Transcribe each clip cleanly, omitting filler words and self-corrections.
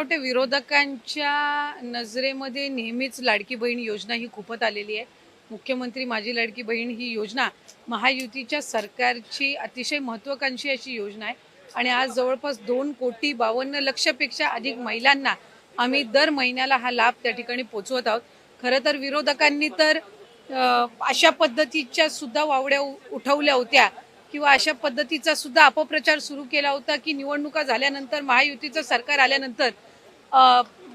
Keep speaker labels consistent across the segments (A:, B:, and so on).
A: वाटतं विरोधकांच्या नजरेमध्ये नेहमीच लाडकी बहीण योजना ही खूपच आलेली आहे। मुख्यमंत्री माझी लाडकी बहीण ही योजना महायुतीच्या सरकारची अतिशय महत्त्वाकांक्षी अशी योजना आहे आणि आज जवळपास 2,52,00,00,000पेक्षा अधिक महिलांना आम्ही दर महिन्याला हा लाभ त्या ठिकाणी पोहोचवत आहोत। खरं तर विरोधकांनी तर अशा पद्धतीच्या सुद्धा वावड्या उठवल्या होत्या किंवा अशा पद्धतीचा सुद्धा अपप्रचार सुरू केला होता की निवडणुका झाल्यानंतर महायुतीचं सरकार आल्यानंतर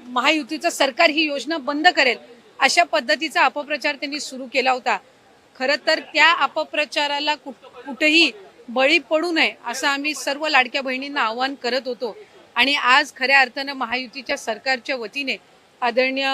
A: महायुतीचं सरकार ही योजना बंद करेल, अशा पद्धतीचा अपप्रचार त्यांनी सुरू केला होता। खरं तर त्या अपप्रचाराला कुठेही बळी पडू नये असं आम्ही सर्व लाडक्या बहिणींना आवाहन करत होतो आणि आज खऱ्या अर्थानं महायुतीच्या सरकारच्या वतीने आदरणीय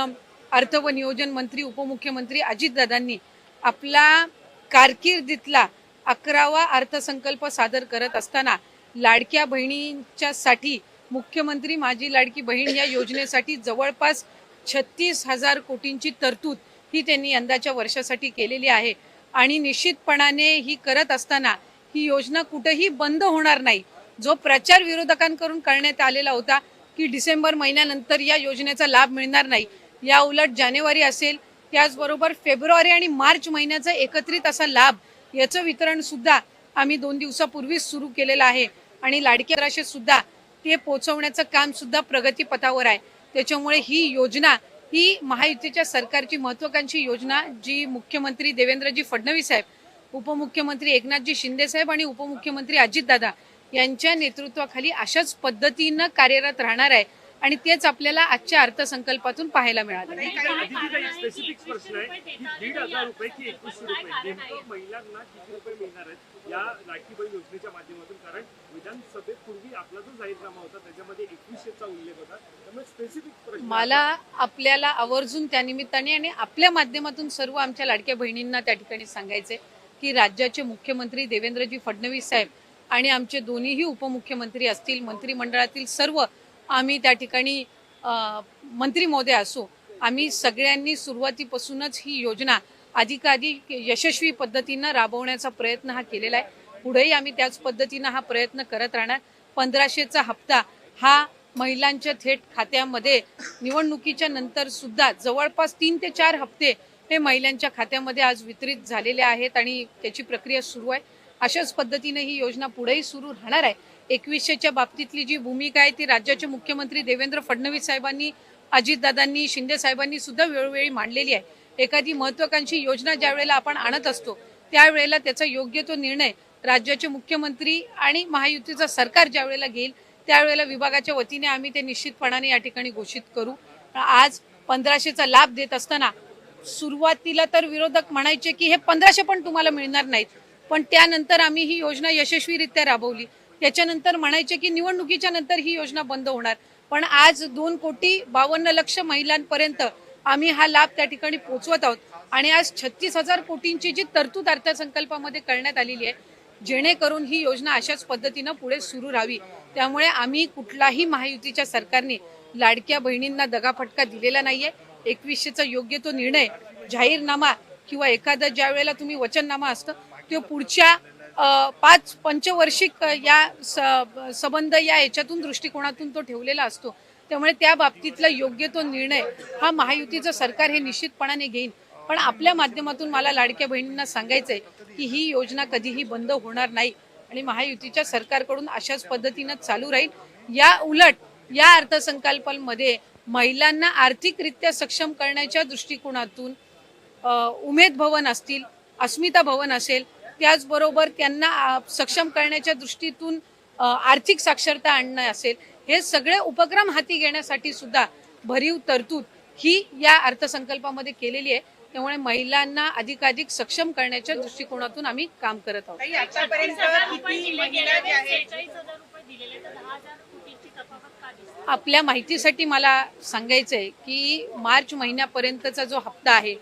A: अर्थ व नियोजन मंत्री उपमुख्यमंत्री अजितदादांनी आपला कारकिर्दीतला 11वा अर्थसंकल्प सादर करत असताना लाडक्या बहिणींच्यासाठी मुख्यमंत्री माझी लाडकी बहीण या योजनेसाठी जवळपास 36,000 कोटींची तरतूद ही त्यांनी यंदाच्या वर्षासाठी केलेली आहे आणि निश्चितपणाने ही करत असताना ही योजना कुठेही बंद होणार नाही। जो प्रचार विरोधकांकडून करण्यात आलेला होता की डिसेंबर महिन्यानंतर या योजनेचा लाभ मिळणार नाही, या उलट जानेवारी असेल त्याचबरोबर फेब्रुवारी आणि मार्च महिन्याचा एकत्रित असा लाभ याचं वितरण सुद्धा आम्ही 2 दिवसापूर्वीच सुरू केलेलं आहे आणि लाडक्या बहिणींना सुद्धा ते पोहोचवण्याचं काम सुद्धा प्रगतीपथावर आहे। त्याच्यामुळे ही योजना ही महायुतीच्या सरकारची महत्त्वाकांक्षी योजना जी मुख्यमंत्री देवेंद्रजी फडणवीस साहेब, उपमुख्यमंत्री एकनाथजी शिंदे साहेब आणि उपमुख्यमंत्री अजितदादा यांच्या नेतृत्वाखाली अशाच पद्धतीनं कार्यरत राहणार आहे आणि तेच आपल्याला आजच्या अर्थसंकल्पातून पाहायला मिळालं।
B: स्पेसिफिक प्रश्न आहे की 1,500 रुपये की 2100 रुपये नेमकं महिलांना किती रुपये मिळणार आहेत या लाडकी बहीण योजनेच्या माध्यमातून? कारण विधानसभेत पूर्वी आपला जो जाहीरनामा होता त्याच्यामध्ये 2100चा उल्लेख होता, त्यामुळे स्पेसिफिक प्रश्न
A: मला आपल्याला आवर्जून त्यानिमित्ताने आणि आपल्या माध्यमातून सर्व आमच्या लाडक्या बहिणींना त्या ठिकाणी सांगायचे की राज्याचे मुख्यमंत्री देवेंद्रजी फडणवीस साहेब आणि आमचे दोन्हीही उपमुख्यमंत्री असतील, मंत्रिमंडळातील सर्व आम्ही त्या ठिकाणी मंत्री महोदय असो, आम्ही सगळ्यांनी सुरुवातीपासूनच ही योजना अधिकाधिक यशस्वी पद्धतीनं राबवण्याचा प्रयत्न हा केलेला आहे। पुढेही आम्ही त्याच पद्धतीनं हा प्रयत्न करत राहणार। 1500चा हप्ता हा महिलांच्या थेट खात्यामध्ये निवडणुकीच्या नंतर सुद्धा जवळपास 3 ते 4 हप्ते हे महिलांच्या खात्यामध्ये आज वितरित झालेले आहेत आणि त्याची प्रक्रिया सुरू आहे। अशाच पद्धतीने ही योजना पुढेही सुरू राहणार आहे। 2100च्या बाबतीतली जी भूमिका आहे ती राज्याचे मुख्यमंत्री देवेंद्र फडणवीस साहेबांनी, अजितदादांनी, शिंदे साहेबांनी सुद्धा वेळोवेळी मांडलेली आहे। एखादी महत्त्वाकांक्षी योजना ज्या वेळेला आपण आणत असतो त्यावेळेला त्याचा योग्य तो निर्णय राज्याचे मुख्यमंत्री आणि महायुतीचं सरकार ज्या वेळेला घेईल त्यावेळेला विभागाच्या वतीने आम्ही ते निश्चितपणाने या ठिकाणी घोषित करू। आज 1500चा लाभ देत असताना सुरुवातीला तर विरोधक म्हणायचे की हे 1500 पण तुम्हाला मिळणार नाहीत, पण त्यानंतर आम्ही ही योजना यशस्वीरित्या राबवली। त्याच्यानंतर म्हणायचे की निवडणुकीच्या नंतर ही योजना बंद होणार, पण आज 2,52,00,000 महिलांपर्यंत आम्ही हा लाभ त्या ठिकाणी पोहोचवत आहोत आणि आज 36,000 कोटींची जी तरतूद अर्थसंकल्पामध्ये करण्यात आलेली आहे, जेणेकरून ही योजना अशाच पद्धतीनं पुढे सुरू राहावी। त्यामुळे आम्ही कुठलाही महायुतीच्या सरकारने लाडक्या बहिणींना दगाफटका दिलेला नाहीये। 2100चा योग्य तो निर्णय जाहीरनामा किंवा एखादा ज्या वेळेला तुम्ही वचननामा असतं तो पुढच्या 5 पंचवार्षिक या संबंध या याच्यातून दृष्टिकोनातून तो ठेवलेला असतो। त्यामुळे त्या बाबतीतला योग्य तो निर्णय हा महायुतीचं सरकार हे निश्चितपणाने घेईल। पण आपल्या माध्यमातून मला लाडक्या बहिणींना सांगायचंय की ही योजना कधीही बंद होणार नाही आणि महायुतीच्या सरकारकडून अशाच पद्धतीनं चालू राहील। या उलट या अर्थसंकल्पामध्ये महिलांना आर्थिकरित्या सक्षम करण्याच्या दृष्टिकोनातून उमेद भवन असतील, अस्मिता भवन असेल, त्याचबरोबर त्यांना सक्षम करण्याच्या दृष्टीतून आर्थिक साक्षरता आणणं असेल, हे सगळे उपक्रम हाती घेण्यासाठी सुद्धा भरीव तरतूद ही या अर्थसंकल्पामध्ये केलेली आहे। त्यामुळे महिलांना अधिकाधिक सक्षम करण्याच्या दृष्टिकोनातून आम्ही काम करत आहोत। आपल्या माहितीसाठी मला सांगायचंय की मार्च महिन्यापर्यंतचा जो हप्ता आहे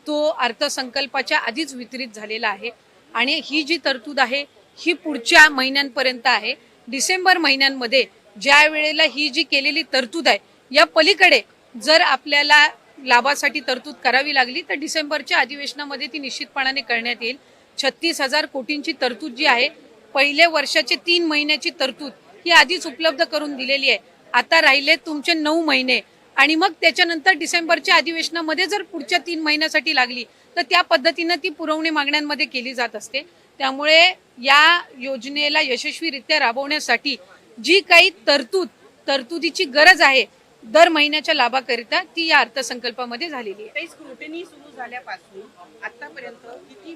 A: तो अर्थसंकल्पाच्या आधीच वितरित झालेला आहे आणि ही जी तरतूद आहे ही पुढच्या महिन्यांपर्यंत आहे। डिसेंबर महिन्यांमध्ये ज्या वेळेला ही जी केलेली तरतूद आहे या पलीकडे जर आपल्याला लाभासाठी तरतूद करावी लागली तर डिसेंबरच्या अधिवेशनामध्ये ती निश्चितपणाने करण्यात येईल। 36,000 कोटींची तरतूद जी आहे, पहिल्या वर्षाचे 3 महिन्याची तरतूद ही आधीच उपलब्ध करून दिलेली आहे। आता राहिले तुमचे 9 महिने आणि मग त्याच्यानंतर डिसेंबरच्या अधिवेशनामध्ये जर पुढच्या 3 महिन्यासाठी लागली तर त्या पद्धतीनं ती पुरवणी मागण्यांमध्ये केली जात असते. त्यामुळे या योजनेला यशस्वीरित्या राबवण्यासाठी जी काही तरतुदीची गरज आहे दर महिन्याच्या लाभाकरिता ती या अर्थसंकल्पामध्ये झालेली आहे.
C: काही स्क्रुटिनी सुरू झाल्यापासून आतापर्यंत किती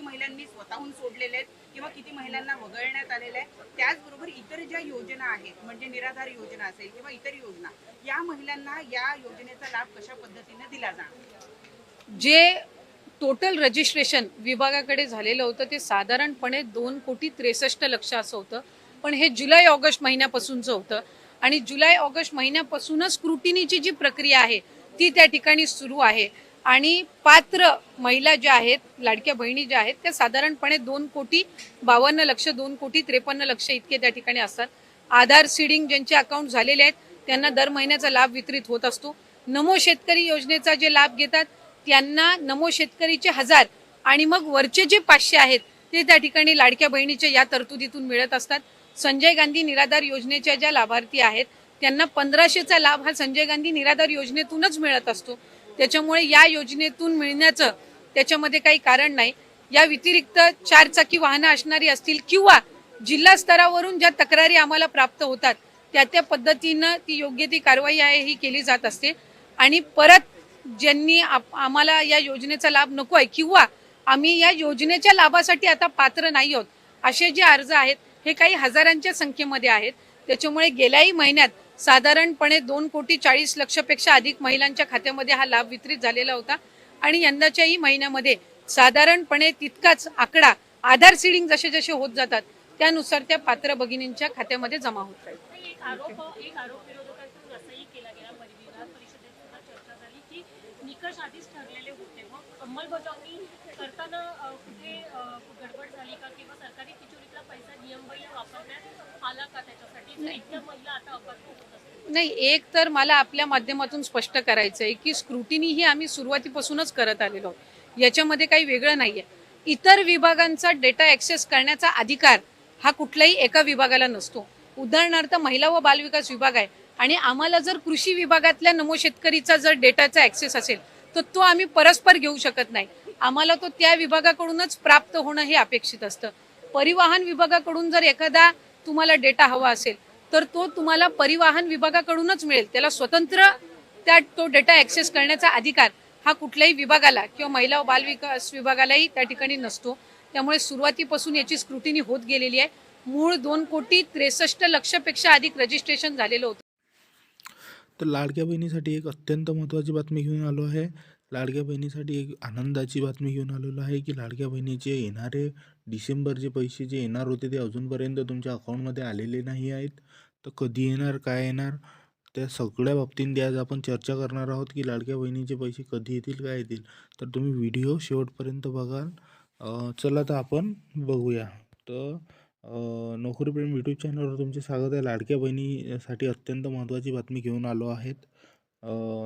C: महिलांनी स्वतःहून सोडलेले आहेत किंवा किती महिलांना वगळण्यात आलेलं आहे, त्याचबरोबर इतर ज्या योजना आहेत म्हणजे निराधार योजना असेल किंवा इतर योजना, या महिलांना या योजनेचा लाभ कशा पद्धतीने दिला जाणार?
A: जे टोटल रजिस्ट्रेशन विभागाकडे झालेलं होतं ते साधारणपणे 2,63,00,000 असं होतं. पण हे जुलै ऑगस्ट महिन्यापासूनचं होतं आणि जुलै ऑगस्ट महिन्यापासूनच स्क्रुटिनीची जी प्रक्रिया आहे ती त्या ठिकाणी सुरू आहे. आणि पात्र महिला ज्या आहेत, लाडक्या बहिणी ज्या आहेत, त्या साधारणपणे 2,52,00,000 2,53,00,000 इतके त्या ठिकाणी असतात. आधार सीडिंग ज्यांचे अकाउंट झालेले आहेत त्यांना दर महिन्याचा लाभ वितरित होत असतो. नमो शेतकरी योजनेचा जे लाभ घेतात त्यांना नमो शेतकरीचे 1000 आणि मग वरचे जे 500 आहेत ते त्या ठिकाणी लाडक्या बहिणीच्या या तरतुदीतून मिळत असतात. संजय गांधी निराधार योजनेच्या ज्या लाभार्थी आहेत त्यांना 1500चा लाभ हा संजय गांधी निराधार योजनेतूनच मिळत असतो. त्याच्यामुळे या योजनेतून मिळण्याचं त्याच्यामध्ये काही कारण नाही. या व्यतिरिक्त 4 चाकी वाहनं असणारी असतील किंवा जिल्हा स्तरावरून ज्या तक्रारी आम्हाला प्राप्त होतात त्या पद्धतीनं ती योग्य ती कारवाई आहे ही केली जात असते. आणि परत ज्यांनी आम्हाला या योजनेचा लाभ नको आहे किंवा आम्ही या योजनेच्या लाभासाठी आता पात्र नाही आहोत असे जे अर्ज आहेत हे काही हजारांच्या संख्येमध्ये आहेत. त्याच्यामुळे गेल्याही महिन्यात साधारणपणे 2,40,00,000 पेक्षा अधिक महिलांच्या खात्यामध्ये हा लाभ वितरित झालेला होता आणि यंदाच्याही महिन्यामध्ये साधारणपणे तितकाच आकडा आधार सीडिंग जसे जसे होत जातात त्यानुसार त्या पात्र भगिनींच्या खात्यामध्ये जमा होत राहील.
D: एक आरोप विरोधकांकडून असंही केला गेला, विधान परिषदेत सुद्धा चर्चा झाली की निकष आधीच ठरलेले होते, मग अंमलबजावणी करताना कुठे गडबड झाली का किंवा सरकारी तिजोरीतला पैसा नियमबाह्य वापरण्यात आला का त्याच्यासाठी, जर इतक्या महिला आता अपघात होत असतील?
A: नाही, एक तर मला आपल्या माध्यमातून स्पष्ट करायचं आहे की स्क्रुटिनी ही आम्ही सुरुवातीपासूनच करत आलेलो आहोत, याच्यामध्ये काही वेगळं नाहीये. इतर विभागांचा डेटा ऍक्सेस करण्याचा अधिकार हा कुठल्याही एका विभागाला नसतो. उदाहरणार्थ महिला व बालविकास विभाग आहे आणि आम्हाला जर कृषी विभागातल्या नमो शेतकरीचा जर डेटाचा ऍक्सेस असेल तर तो आम्ही परस्पर घेऊ शकत नाही. आम्हाला तो त्या विभागाकडूनच प्राप्त होणं हे अपेक्षित असतं. परिवहन विभागाकडून जर एखादा तुम्हाला डेटा हवा असेल तर तो तुम्हाला परिवहन विभागाकडूनच मिळेल. त्याला स्वतंत्र तो डेटा ऍक्सेस करण्याचा अधिकार हा कुठल्याही विभागाला किंवा महिला व बालविकास विभागालाही त्या ठिकाणी नसतो. त्यामुळे सुरुवातीपासून याची स्क्रुटिनी होत गेलेली आहे. मूळ 2,63,00,000 पेक्षा अधिक रजिस्ट्रेशन झालेलं होतं.
E: तर लाडक्या बहिणीसाठी एक अत्यंत महत्त्वाची बातमी घेऊन आलो आहे. लाडक्या बहिणीसाठी एक आनंदाची बातमी घेऊन आलेलो आहे की लाडक्या बहिणीचे येणारे डिसेंबरचे पैसे जे येणार होते ते अजूनपर्यंत तुमच्या अकाउंटमध्ये आलेले नाही आहेत. तर कधी येणार, काय येणार, त्या सगळ्या बाबतींमध्ये आज आपण चर्चा करणार आहोत की लाडक्या बहिणीचे पैसे कधी येतील, काय येतील. तर तुम्ही व्हिडिओ शेवटपर्यंत बघाल. चला तर आपण बघूया. तर नोकरीप्रेम यूट्यूब चॅनलवर तुमचे स्वागत आहे. लाडक्या बहिणीसाठी अत्यंत महत्त्वाची बातमी घेऊन आलो आहेत.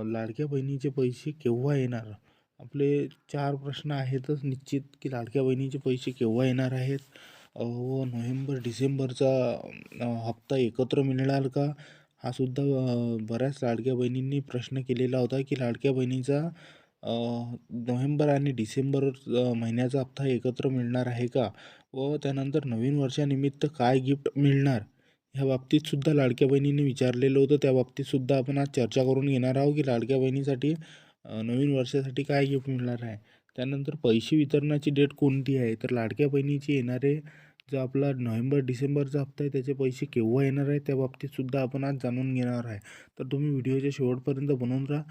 E: लाडक्या बहिणीचे पैसे केव्हा येणार, आपले 4 प्रश्न आहेतच निश्चित की लाडक्या बहिणीचे पैसे केव्हा येणार आहेत व नोव्हेंबर डिसेंबरचा हप्ता एकत्र मिळणार का, हा सुद्धा बऱ्याच लाडक्या बहिणींनी प्रश्न केलेला होता की लाडक्या बहिणीचा नोव्हेंबर आणि डिसेंबर महिन्याचा हप्ता एकत्र मिळणार आहे का व त्यानंतर नवीन वर्षानिमित्त काय गिफ्ट मिळणार, ह्या बाबतीत सुद्धा लाडक्या बहिणींनी विचारलेलं होतं. त्या बाबतीत सुद्धा आपण आज चर्चा करून घेणार आहोत की लाडक्या बहिणीसाठी नवीन वर्षासाठी काय गिफ्ट मिळणार आहे. त्यानंतर पैसे वितरणाची डेट कोणती आहे, तर लाडक्या बहिणीचे येणारे जो आपला नोव्हेंबर डिसेंबरचा हप्ता आहे त्याचे पैसे केव्हा येणार आहे त्या बाबतीत सुद्धा आपण आज जाणून घेणार आहे. तर तुम्ही व्हिडिओच्या शेवटपर्यंत बनवून राहा.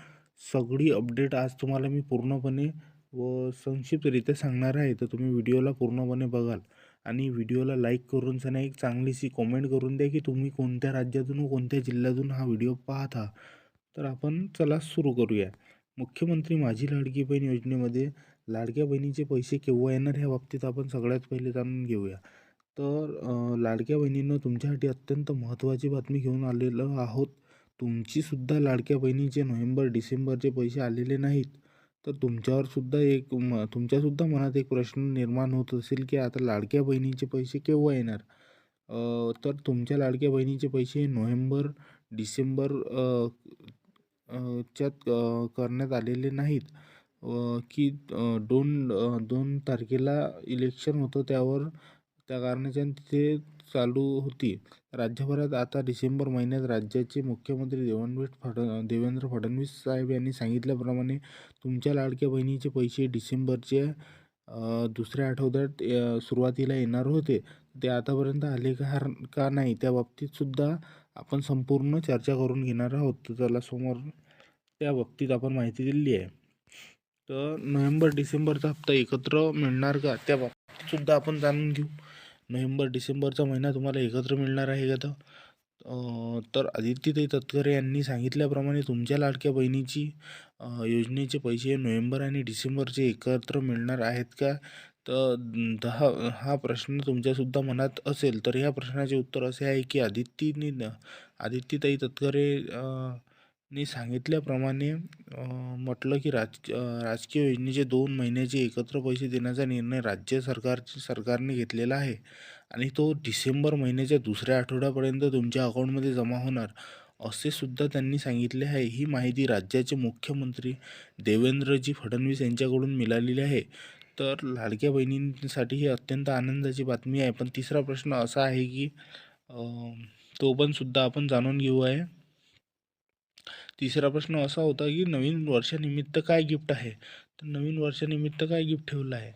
E: सगळी अपडेट आज तुम्हाला मी पूर्णपणे व संक्षिप्तरित्या सांगणार आहे. तर तुम्ही व्हिडिओला पूर्णपणे बघाल आणि व्हिडिओला लाईक करून सना एक चांगलीशी कॉमेंट करून द्या की तुम्ही कोणत्या राज्यातून व कोणत्या जिल्ह्यातून हा व्हिडिओ पाहत आहात. तर आपण चला सुरू करूया. मुख्यमंत्री माझी लाडकी बहीण योजनेमध्ये लाडक्या बहिणीचे पैसे केव्हा येणार ह्या बाबतीत आपण सगळ्यात पहिले जाणून घेऊया. तर लाडक्या बहिणींनो, तुमच्यासाठी अत्यंत महत्त्वाची बातमी घेऊन आलेलो आहोत. तुमचीसुद्धा लाडक्या बहिणीचे नोव्हेंबर डिसेंबरचे पैसे आलेले नाहीत तर तुमच्यासुद्धा मनात एक प्रश्न निर्माण होत असेल की आता लाडक्या बहिणीचे पैसे केव्हा येणार. तर तुमच्या लाडक्या बहिणीचे पैसे नोव्हेंबर डिसेंबर च्यात करण्यात आलेले नाहीत, की 2 तारखेला इलेक्शन होतं त्या कारणाच्यानं ते चालू होती. राज्यभरात आता डिसेंबर महिन्यात राज्याचे मुख्यमंत्री देवेंद्र फडणवीस साहेब यांनी सांगितल्याप्रमाणे तुमच्या लाडक्या बहिणीचे पैसे डिसेंबरच्या दुसऱ्या आठवड्यात सुरुवातीला येणार होते. ते आतापर्यंत आले का नाही, त्या बाबतीत सुद्धा आपण संपूर्ण चर्चा करून घेणार आहोत. तर चला समोर त्या बाबतीत आपण माहिती दिलेली आहे. तर नोव्हेंबर डिसेंबरचा हप्ता एकत्र मिळणार का, त्या बाबतीत सुद्धा आपण जाणून घेऊ. नोव्हेंबर डिसेंबरचा महिना तुम्हाला एकत्र मिळणार आहे का? तर आदित्यताई तटकरे यांनी सांगितल्याप्रमाणे तुमच्या लाडक्या बहिणीची योजनेचे पैसे नोव्हेंबर आणि डिसेंबरचे एकत्र मिळणार आहेत का? तर हा प्रश्न तुमच्यासुद्धा मनात असेल, तर ह्या प्रश्नाचे उत्तर असे आहे की आदित्यताई तटकरे नी सांगितल्याप्रमाणे म्हटलं की राजकीय योजनेचे 2 महिन्याचे एकत्र पैसे देण्याचा निर्णय राज्य सरकारने घेतलेला आहे आणि तो डिसेंबर महिन्याच्या दुसऱ्या आठवड्यापर्यंत तुमच्या अकाउंटमध्ये जमा होणार, असे सुद्धा त्यांनी सांगितले आहे. ही माहिती राज्याचे मुख्यमंत्री देवेंद्रजी फडणवीस यांच्याकडून मिळालेली आहे. तर लाडक्या बहिणींसाठी ही अत्यंत आनंदाची बातमी आहे. पण तिसरा प्रश्न असा आहे की तो पण सुद्धा आपण जाणून घेऊ आहे. तिसरा प्रश्न असा होता की नवीन वर्षानिमित्त काय गिफ्ट आहे? तर नवीन वर्षानिमित्त काय गिफ्ट ठेवलं आहे?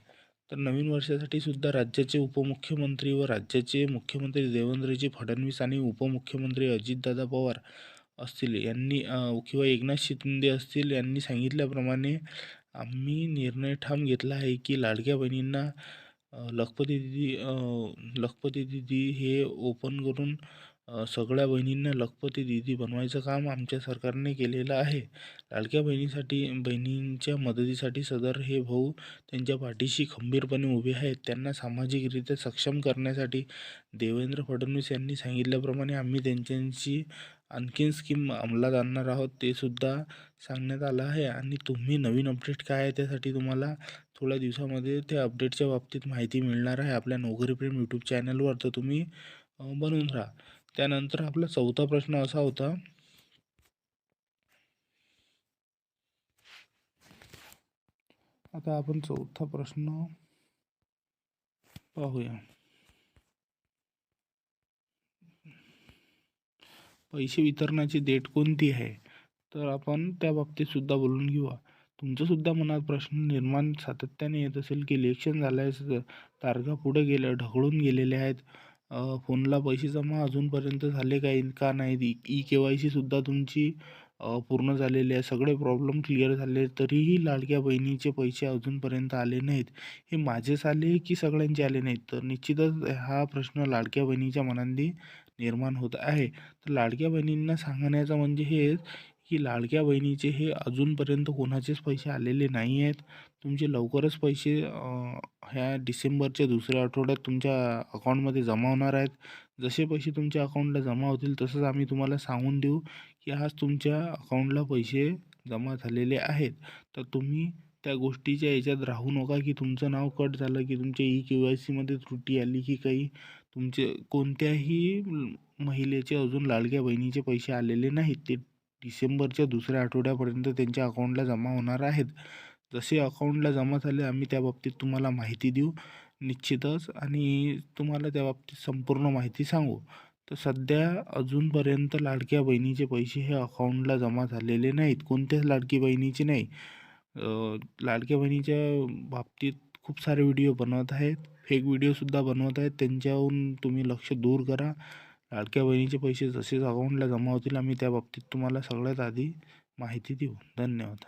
E: तर नवीन वर्षासाठी सुद्धा राज्याचे उपमुख्यमंत्री व राज्याचे मुख्यमंत्री देवेंद्रजी फडणवीस आणि उपमुख्यमंत्री अजितदादा पवार असतील यांनी किंवा एकनाथ शिंदे असतील यांनी सांगितल्याप्रमाणे आम्ही निर्णय ठाम घेतला आहे की लाडक्या बहिणींना लखपती दीदी हे ओपन करून सगळ्या बहिणींना लखपती दीदी बनवायचं काम आमच्या सरकारने केलेलं आहे. लाडक्या बहिणींच्या मदतीसाठी सदर हे भाऊ त्यांच्या पाठीशी खंबीरपणे उभे आहेत. त्यांना सामाजिकरित्या सक्षम करण्यासाठी देवेंद्र फडणवीस यांनी सांगितल्याप्रमाणे आम्ही त्यांच्याशी आणखीन स्कीम अंमलात आणणार आहोत, ते सुद्धा सांगण्यात आलं आहे. आणि तुम्ही नवीन अपडेट काय आहे त्यासाठी तुम्हाला थोड्या दिवसामध्ये त्या अपडेटच्या बाबतीत माहिती मिळणार आहे आपल्या नोकरी प्रेम यूट्यूब चॅनलवर, तर तुम्ही बनवून राहा. त्यानंतर आपला चौथा प्रश्न असा होता, आता आपण चौथा प्रश्न पाहूया. पैसे वितरणाची डेट कोणती आहे? तर आपण त्या बाबतीत सुद्धा बोलून घेऊया. तुमच्यासुद्धा मनात प्रश्न निर्माण सातत्याने येत असेल की इलेक्शन झाल्यास तारखा पुढे ढकलून गेलेल्या आहेत, फोनला पैसे जमा अजूनपर्यंत झाले का नाही, KYC सुद्धा तुमची पूर्ण झालेली आहे, सगळे प्रॉब्लेम क्लिअर झाले, तरीही लाडक्या बहिणीचे पैसे अजूनपर्यंत आले नाहीत. हे माझेच आले की सगळ्यांचे आले नाहीत? तर निश्चितच हा प्रश्न लाडक्या बहिणीच्या मनांनी निर्माण होत आहे. तर लाडक्या बहिणींना सांगण्याचं म्हणजे हेच की लाडक्या बहिणीचे हे अजूनपर्यंत कोणाचेच पैसे आलेले नाही आहेत. तुमचे लवकरच पैसे ह्या डिसेंबरच्या दुसऱ्या आठवड्यात तुमच्या अकाउंटमध्ये जमा होणार आहेत. जसे पैसे तुमच्या अकाउंटला जमा होतील तसंच आम्ही तुम्हाला सांगून देऊ की आज तुमच्या अकाउंटला पैसे जमा झालेले आहेत. तर तुम्ही त्या गोष्टीच्या याच्यात राहू नका की तुमचं नाव कट झालं, की तुमच्या KYCमध्ये त्रुटी आली, की काही तुमचे कोणत्याही महिलेचे अजून लाडक्या बहिणीचे पैसे आलेले नाहीत. ते डिसेंबरच्या दुसऱ्या आठवड्यापर्यंत त्यांच्या अकाउंटला जमा होणार आहेत. जसे अकाउंटला जमा झाले आम्ही त्या बाबतीत तुम्हाला माहिती देऊ निश्चितच, आणि तुम्हाला त्या बाबतीत संपूर्ण माहिती सांगू. तर सध्या अजूनपर्यंत लाडक्या बहिणीचे पैसे हे अकाउंटला जमा झालेले नाहीत, कोणत्याच लाडकी बहिणीचे नाही. लाडक्या बहिणीच्या बाबतीत खूप सारे व्हिडिओ बनवत आहेत, फेक व्हिडिओसुद्धा बनवत आहेत, त्यांच्याहून तुम्ही लक्ष दूर करा. लाडक्या बहिणीचे पैसे जसेच अकाउंटला जमा होतील आम्ही त्या बाबतीत तुम्हाला सगळ्यात आधी माहिती देऊ. धन्यवाद.